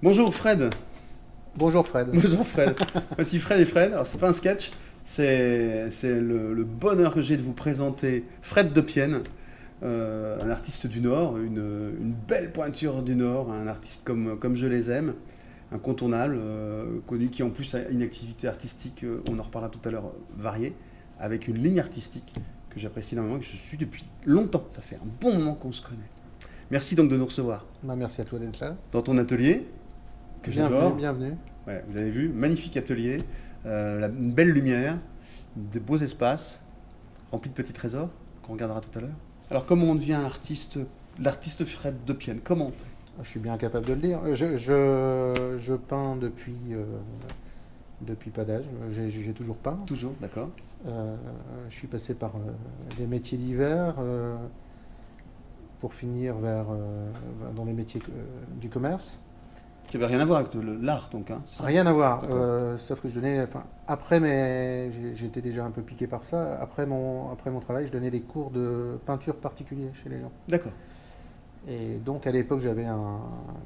Bonjour Fred. Bonjour Fred. Bonjour Fred. Voici Fred et Fred. Alors c'est pas un sketch, c'est le bonheur que j'ai de vous présenter Fred de Pienne, un artiste du Nord, une belle pointure du Nord, un artiste comme je les aime, incontournable, connu qui en plus a une activité artistique, on en reparlera tout à l'heure, variée, avec une ligne artistique que j'apprécie énormément, que je suis depuis longtemps. Ça fait un bon moment qu'on se connaît. Merci donc de nous recevoir Merci à toi d'être là. dans ton atelier, que j'adore. Bienvenue. Ouais, vous avez vu, magnifique atelier, une belle lumière, de beaux espaces, remplis de petits trésors, qu'on regardera tout à l'heure. Alors comment on devient l'artiste Fred de Pienne? Comment on fait? Je suis bien capable de le dire. Je peins depuis pas d'âge. J'ai toujours peint. Toujours, d'accord. Je suis passé par des métiers divers pour finir dans les métiers du commerce. Qui n'avait rien à voir avec l'art, donc, hein, c'est ça? Rien à voir. D'accord. Sauf que je donnais, enfin, j'étais déjà un peu piqué par ça. Après mon travail, je donnais des cours de peinture particuliers chez les gens. D'accord. Et donc à l'époque, j'avais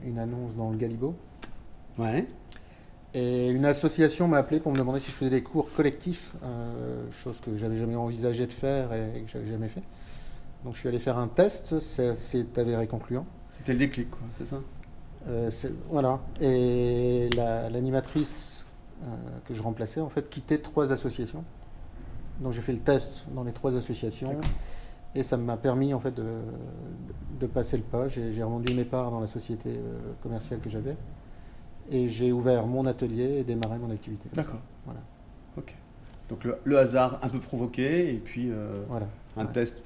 une annonce dans le Galibo. Ouais. Et une association m'a appelé pour me demander si je faisais des cours collectifs, chose que j'avais jamais envisagé de faire et que j'avais jamais fait. Donc je suis allé faire un test, ça s'est avéré concluant. C'était le déclic, quoi, c'est ça? Voilà. Et l'animatrice que je remplaçais, en fait, quittait 3 associations. Donc j'ai fait le test dans les 3 associations. D'accord. Et ça m'a permis, en fait, de passer le pas. J'ai revendu mes parts dans la société commerciale que j'avais. Et j'ai ouvert mon atelier et démarré mon activité. D'accord. Voilà. Ok. Donc le hasard un peu provoqué, et puis Voilà. un Ouais. test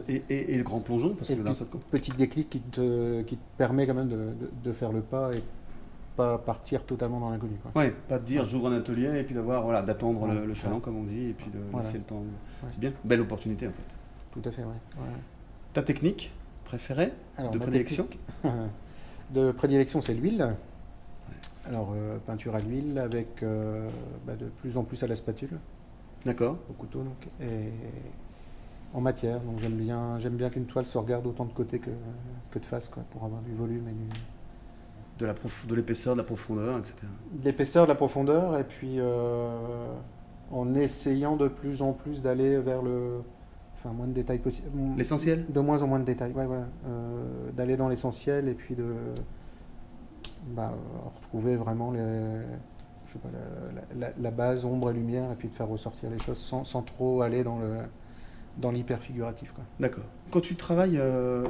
et le grand plongeon, parce Et que puis, d'un seul coup. petit déclic qui te permet quand même de faire le pas et pas partir totalement dans l'inconnu, quoi. Ouais, pas de dire j'ouvre un atelier et puis d'avoir, voilà, d'attendre Ouais. le chaland comme on dit et puis de Voilà. laisser le temps. Ouais. C'est bien, belle opportunité en fait. Tout à fait, ouais. Ouais. Ta technique préférée Alors, de ma prédilection? technique de prédilection, c'est l'huile. Alors, peinture à l'huile avec de plus en plus à la spatule, D'accord. au couteau, donc, et en matière. Donc, j'aime bien qu'une toile se regarde autant de côté que de face, quoi, pour avoir du volume et De l'épaisseur, de la profondeur, etc. de l'épaisseur, de la profondeur, et puis en essayant de plus en plus d'aller vers moins de détails possible. L'essentiel? De moins en moins de détails, ouais, voilà. D'aller dans l'essentiel et puis de retrouver vraiment je sais pas, la base, ombre et lumière, et puis de faire ressortir les choses sans trop aller dans l'hyper figuratif, quoi. D'accord. Quand tu travailles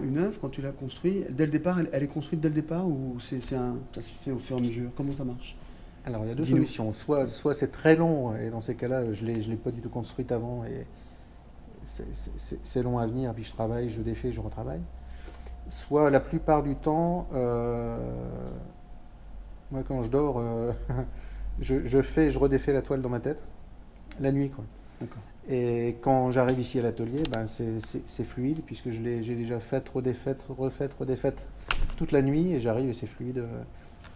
une œuvre, quand tu la construis, dès le départ, elle est construite dès le départ ou ça se fait au fur et à mesure? Comment ça marche? Alors il y a 2 Dis-nous. solutions. Soit c'est très long, et dans ces cas-là, je l'ai pas du tout construite avant, et c'est long à venir, puis je travaille, je défais, je retravaille. Soit la plupart du temps, moi quand je dors, je redéfais la toile dans ma tête, la nuit, quoi. D'accord. Et quand j'arrive ici à l'atelier, c'est fluide, puisque j'ai déjà faite, refaite toute la nuit, et j'arrive et c'est fluide.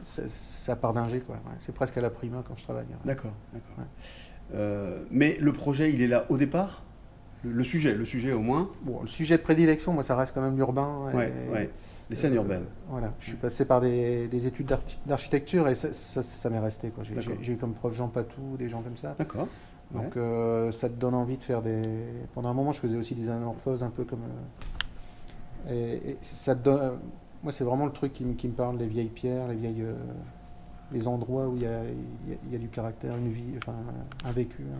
Ça part d'un jet, quoi. Ouais, c'est presque à la prima quand je travaille. Ouais. D'accord, d'accord. Ouais. Mais le projet, il est là au départ? Le sujet au moins? Bon, le sujet de prédilection, moi, ça reste quand même l'urbain. Ouais, ouais. Les scènes urbaines. Voilà, je suis passé par des études d'architecture, et ça m'est resté, quoi. D'accord. J'ai eu comme prof Jean Patou, des gens comme ça. D'accord. Ouais. Donc ça te donne envie de faire Pendant un moment, je faisais aussi des anamorphoses, un peu comme... et ça te donne... moi, c'est vraiment le truc qui me parle, les vieilles pierres, les endroits où il y a du caractère, une vie, enfin, un vécu, hein.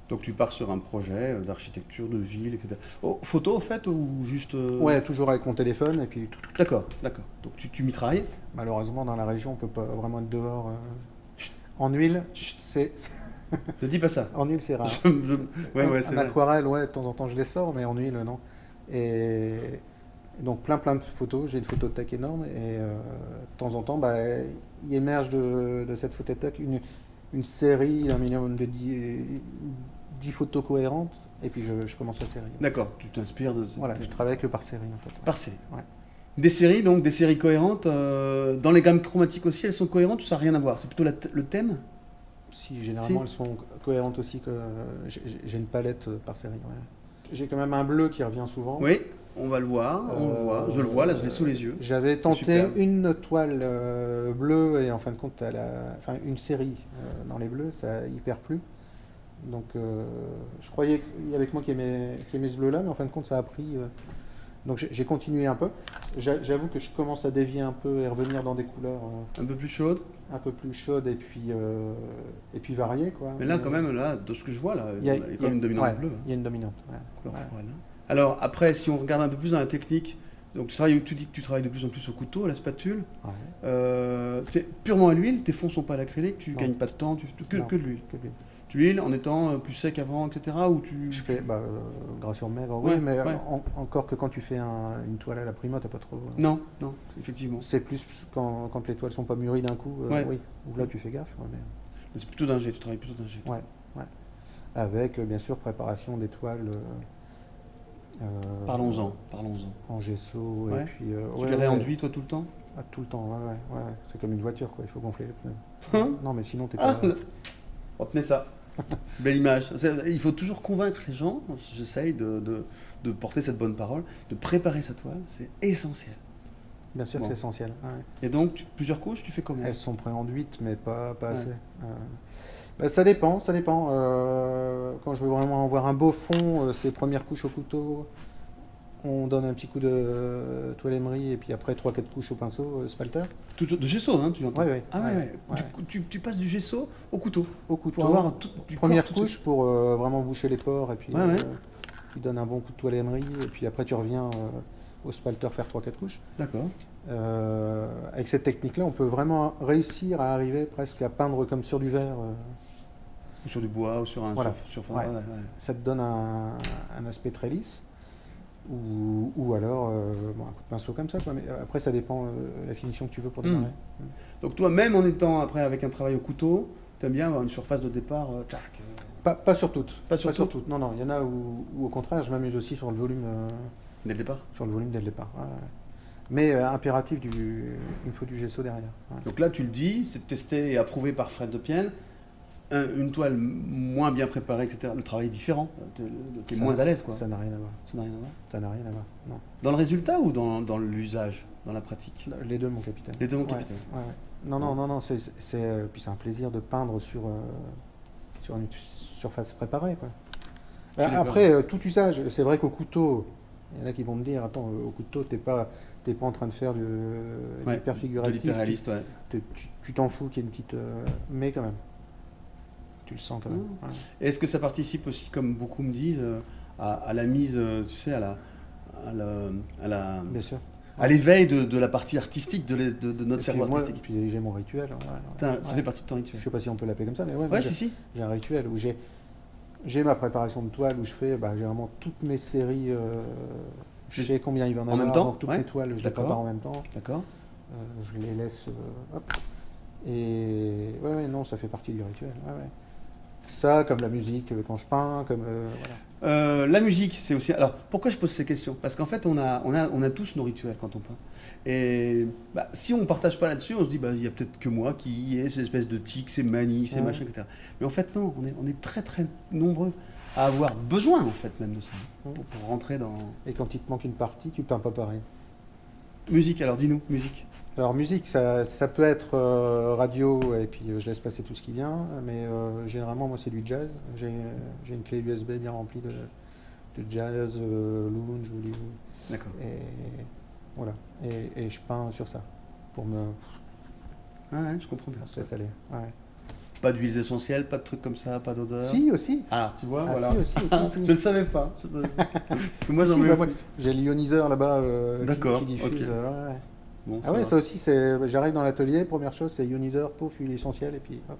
Donc tu pars sur un projet d'architecture, de ville, etc. Oh, photo, au fait, ou juste... Ouais, toujours avec mon téléphone, et puis... D'accord, d'accord. Donc tu m'y travailles? Malheureusement, dans la région, on peut pas vraiment être dehors. En huile, Ne dis pas ça. en huile, c'est rare. Ouais, c'est En vrai. aquarelle, ouais, de temps en temps, je les sors, mais en huile, non. Et donc, plein de photos. J'ai une photothèque énorme, et de temps en temps, il émerge de cette photothèque une série, un minimum de 10 photos cohérentes, et puis je commence la série. D'accord, tu t'inspires de... Voilà, je travaille que par série, en fait. Par série. Ouais. Des séries, donc, des séries cohérentes. Dans les gammes chromatiques aussi, elles sont cohérentes ou ça n'a rien à voir? C'est plutôt le thème? Si, généralement, elles sont cohérentes aussi. J'ai une palette par série. Ouais. J'ai quand même un bleu qui revient souvent. Oui, on va le voir, on le voit. Je le vois, là, je l'ai sous les yeux. J'avais C'est tenté superbe. une toile bleue et en fin de compte, enfin, une série dans les bleus, ça a hyper plu. Donc je croyais qu'il y avait que moi qui aimait ce bleu-là, mais en fin de compte, ça a pris. Donc j'ai continué un peu. J'avoue que je commence à dévier un peu et revenir dans des couleurs Un peu plus chaude. un peu plus chaudes et puis variées, quoi. Mais là, quand même, là, de ce que je vois, là, il y a quand même une dominante ouais, bleue. il y a une dominante. Ouais. Couleur Ouais. foraine, hein. Alors, après, si on regarde un peu plus dans la technique, donc tu dis que tu travailles de plus en plus au couteau, à la spatule. Ouais. C'est purement à l'huile, tes fonds sont pas à l'acrylique, tu Non. gagnes pas de temps, Non. que de l'huile. Que de- Tu l'huiles en étant plus sec avant, etc. Ou tu... Je fais gration maigre, Ouais, oui, mais ouais. encore que quand tu fais une toile à la prima, t'as pas trop. Non, non, effectivement. C'est plus quand les toiles sont pas mûries d'un coup, Ouais. oui. Ou là tu fais gaffe, ouais, mais, Mais c'est plutôt d'un jet, tu travailles plutôt d'un jet. ouais, ouais. Avec bien sûr préparation des toiles Parlons-en. en gesso Ouais. et puis Tu ouais, les ouais, réenduis, toi, tout le temps? tout le temps, ouais. C'est comme une voiture, quoi. Il faut gonfler les pneus. Hein? Non, mais sinon t'es Ah, pas. retenez ça. Belle image. Il faut toujours convaincre les gens, j'essaye de porter cette bonne parole, de préparer sa toile, c'est essentiel. Bien sûr Bon. que c'est essentiel. Ouais. Et donc, plusieurs couches, tu fais comment? Elles sont préenduites, mais pas Ouais. assez. Ça dépend, ça dépend. Quand je veux vraiment avoir un beau fond, ces premières couches au couteau, on donne un petit coup de toile émery et puis après 3-4 couches au pinceau, spalter. Toujours de gesso, hein, tu entends? Ouais, ouais, Ah ouais, ouais, ouais. ouais. Tu passes du gesso au couteau. Au couteau, Pour avoir du première corps tout de couche pour vraiment boucher les pores et puis Ouais, ouais. tu donnes un bon coup de toile émery et puis après tu reviens au spalter faire 3-4 couches. D'accord. Avec cette technique-là, on peut vraiment réussir à arriver presque à peindre comme sur du verre. Ou sur du bois, ou sur un... Voilà. Sur Ouais. ouais. Ça te donne un aspect très lisse. Ou alors un coup de pinceau comme ça, quoi. Mais après, ça dépend de la finition que tu veux pour démarrer. Donc toi, même en étant après avec un travail au couteau, t'aimes bien avoir une surface de départ, tchac. Pas sur toutes. Pas sur toutes. toutes. Non, il y en a où au contraire, je m'amuse aussi sur le volume, Dès le départ. dès le départ. Ouais. Mais impératif, il me faut du gesso derrière. Ouais. Donc là, tu le dis, c'est testé et approuvé par Fred de Pienne. Une toile moins bien préparée, etc. Le travail est différent. T'es Ça moins n'a- à l'aise, quoi. Ça n'a rien à voir. Ça n'a rien à voir. Ça n'a rien à voir. Non. Dans le résultat ou dans l'usage, dans la pratique? Les deux, mon capitaine. Les deux, mon Ouais, capitaine. ouais. Non. Puis c'est un plaisir de peindre sur une surface préparée, quoi. Je suis d'accord. Après, tout usage, c'est vrai qu'au couteau, il y en a qui vont me dire, attends, au couteau, t'es pas en train de faire de Ouais, l'hyperfiguratif. De l'hyperréaliste, ouais. Tu t'en fous qu'il y ait une petite... mais quand même, tu le sens quand même. Mmh. Ouais. Est-ce que ça participe aussi, comme beaucoup me disent, à la mise, tu sais, Bien sûr. à l'éveil de la partie artistique, de notre Et puis cerveau moi, artistique? puis j'ai mon rituel. Ouais. Putain, ça Ouais. fait partie de ton Je rituel. sais pas si on peut l'appeler comme ça, mais ouais, moi, Ouais, si. j'ai un rituel où j'ai ma préparation de toile où je fais j'ai vraiment toutes mes séries. Je sais combien il va en En avoir. même temps, Donc toutes ouais. mes toiles, je les D'accord. prépare en même temps. D'accord. Je les laisse. Hop. Et ouais, non, ça fait partie du rituel. Ouais. Ça, comme la musique quand je peins, comme voilà. La musique, c'est aussi. Alors, pourquoi je pose ces questions? Parce qu'en fait, on a tous nos rituels quand on peint. Et si on ne partage pas là-dessus, on se dit, il y a peut-être que moi qui ai cette espèce de tic, ces manies, ces Ouais. machins, etc. Mais en fait, non, on est très, très nombreux à avoir besoin, en fait, même de ça, pour rentrer dans. Et quand il te manque une partie, tu peins pas pareil. Musique, alors dis-nous, musique. Alors musique, ça peut être radio et puis je laisse passer tout ce qui vient, mais généralement moi c'est du jazz. J'ai une clé USB bien remplie de jazz, lounge ou du... D'accord. Et voilà. Et je peins sur ça pour me Ah ouais, je comprends bien. se laisser aller. Ouais. Pas d'huiles essentielles, pas de trucs comme ça, pas d'odeur. Si aussi. Ah, tu vois, Ah, voilà. si, aussi. Je ne le savais pas. Parce que moi, j'en Si, mets bah, aussi. moi, j'ai l'ioniseur là-bas D'accord, qui diffuse. ok. Ouais. Bon, Ah ouais, va. ça aussi, j'arrive dans l'atelier, première chose, c'est ioniseur, pouf, huile essentielle, et puis hop,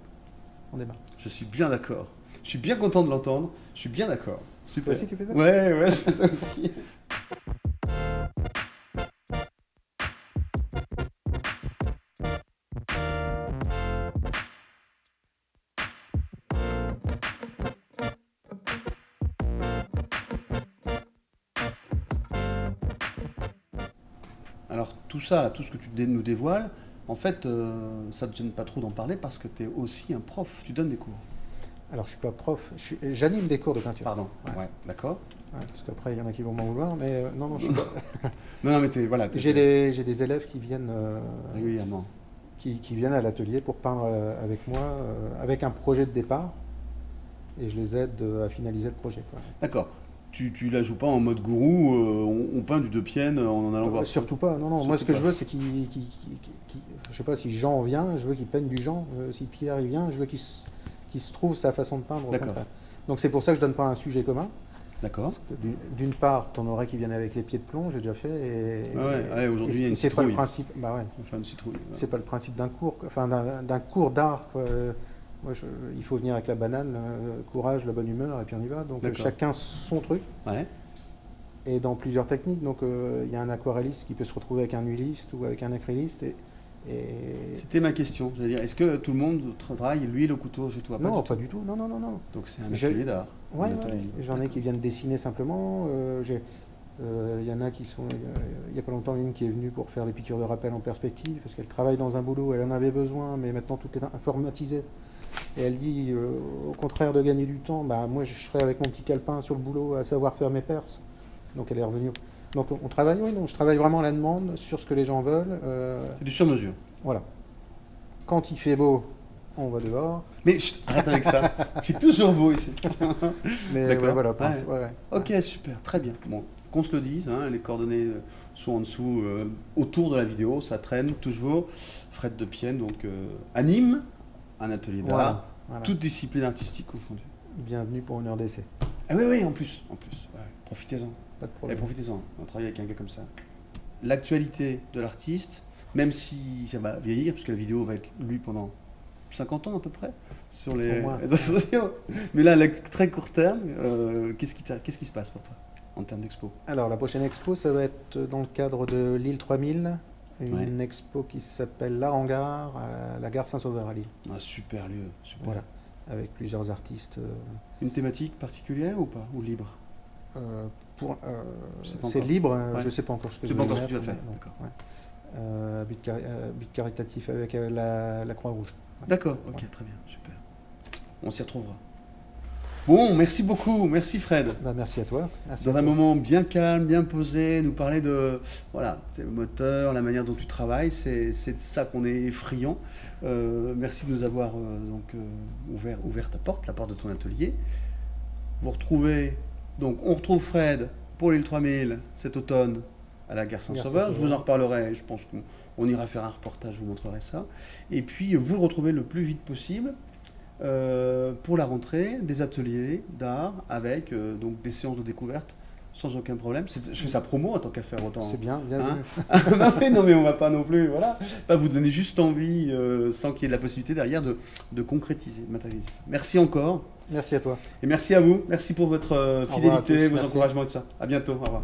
on démarre. Je suis bien d'accord. Je suis bien content de l'entendre. Je suis bien d'accord. Super. Toi aussi, tu fais ça? Ouais, je fais ça aussi. Alors tout ça, là, tout ce que tu nous dévoiles, en fait, ça ne te gêne pas trop d'en parler parce que tu es aussi un prof, tu donnes des cours. Alors, je suis pas prof, j'anime des cours de peinture. Pardon. Ouais. Ouais, d'accord. Ouais, parce qu'après, il y en a qui vont m'en vouloir, mais non, non, je suis pas... Non, non, mais voilà, J'ai des élèves qui viennent, régulièrement. qui viennent à l'atelier pour peindre avec moi, avec un projet de départ, et je les aide à finaliser le projet, quoi. D'accord. Tu la joues pas en mode gourou, on peint du 2 pieds en allant voir. Surtout pas, non, non. Surtout Moi, ce que pas. je veux, c'est je sais pas, si Jean vient, je veux qu'il peigne du Jean. Si Pierre il vient, je veux qu'il se trouve sa façon de peindre. Au D'accord. contraire. Donc c'est pour ça que je donne pas un sujet commun. D'accord. Parce que d'une part, t'en aurais qui viennent avec les pieds de plomb, j'ai déjà fait. Ouais, aujourd'hui, il y a une c'est pas le citrouille. principe. Bah ouais. Enfin, une citrouille. Ouais. C'est pas le principe d'un cours, enfin d'un cours d'art, quoi. Moi, il faut venir avec la banane, le courage, la bonne humeur, et puis on y va. Donc D'accord. chacun son truc. Ouais. Et dans plusieurs techniques. Donc il y a un aquarelliste qui peut se retrouver avec un huiliste ou avec un acryliste. C'était ma question. J'allais dire, est-ce que tout le monde travaille l'huile au couteau chez toi? Non, pas du tout. Non, non, non, non. Donc c'est un atelier d'art. Ouais, Un atelier. j'en ai qui viennent dessiner simplement. Il y en a qui sont. Il n'y a pas longtemps, une qui est venue pour faire des piqûres de rappel en perspective, parce qu'elle travaille dans un boulot, elle en avait besoin, mais maintenant tout est informatisé. Et elle dit, au contraire de gagner du temps, bah, moi je serais avec mon petit calepin sur le boulot à savoir faire mes perces. Donc elle est revenue. Donc on travaille, oui, non, je travaille vraiment à la demande sur ce que les gens veulent. C'est du sur-mesure. Voilà. Quand il fait beau, on va dehors. Mais chut, arrête avec ça. Il fait toujours beau ici. Mais D'accord. ouais, voilà. Ouais. Ok, super, très bien. Bon, qu'on se le dise, hein, les coordonnées sont en dessous, autour de la vidéo, ça traîne toujours. Fred de Pienne, donc anime un atelier d'art, Voilà. toute discipline artistique confondue. Bienvenue pour une heure d'essai. Ah oui, oui, en plus, ouais, profitez-en. Pas de Et problème. profitez-en, on travaille avec un gars comme ça. L'actualité de l'artiste, même si ça va vieillir, puisque la vidéo va être lue pendant 50 ans à peu près, sur les Au moins. réseaux sociaux. Mais là, à très court terme, qu'est-ce qui se passe pour toi en termes d'expo? Alors, la prochaine expo, ça va être dans le cadre de l'île 3000, une Ouais. expo qui s'appelle L'Art en Gare, à la gare Saint-Sauveur à Lille. Ah, super lieu, super. Voilà, avec plusieurs artistes. Une thématique particulière ou pas? Ou libre? Je sais pas C'est encore. libre, Ouais. je ne sais pas encore ce que C'est je pas vais encore ce que tu mettre, vas faire, mais non, d'accord. ouais. But caritatif avec la Croix-Rouge. Ouais. D'accord, ok, très bien, super. On s'y retrouvera. Bon, merci beaucoup, merci Fred. Bah, merci à toi. Merci Dans à un toi. moment bien calme, bien posé, nous parler de voilà, le moteur, la manière dont tu travailles, c'est de ça qu'on est friand. Merci de nous avoir ouvert ta porte, la porte de ton atelier. Vous retrouvez, donc on retrouve Fred pour l'île 3000 cet automne à la gare Saint-Sauveur. Je vous en reparlerai, je pense qu'on ira faire un reportage, je vous montrerai ça. Et puis vous le retrouvez le plus vite possible. Pour la rentrée, des ateliers d'art avec donc des séances de découverte sans aucun problème. Je fais sa promo en tant qu'à faire autant. C'est bien, bien Hein vu. non mais on va pas non plus, voilà, pas vous donner juste envie sans qu'il y ait de la possibilité derrière de concrétiser, de matérialiser ça. Merci encore Merci à toi. et merci à vous, merci pour votre revoir à fidélité, tous, vos merci. encouragements et tout ça. À bientôt, au revoir.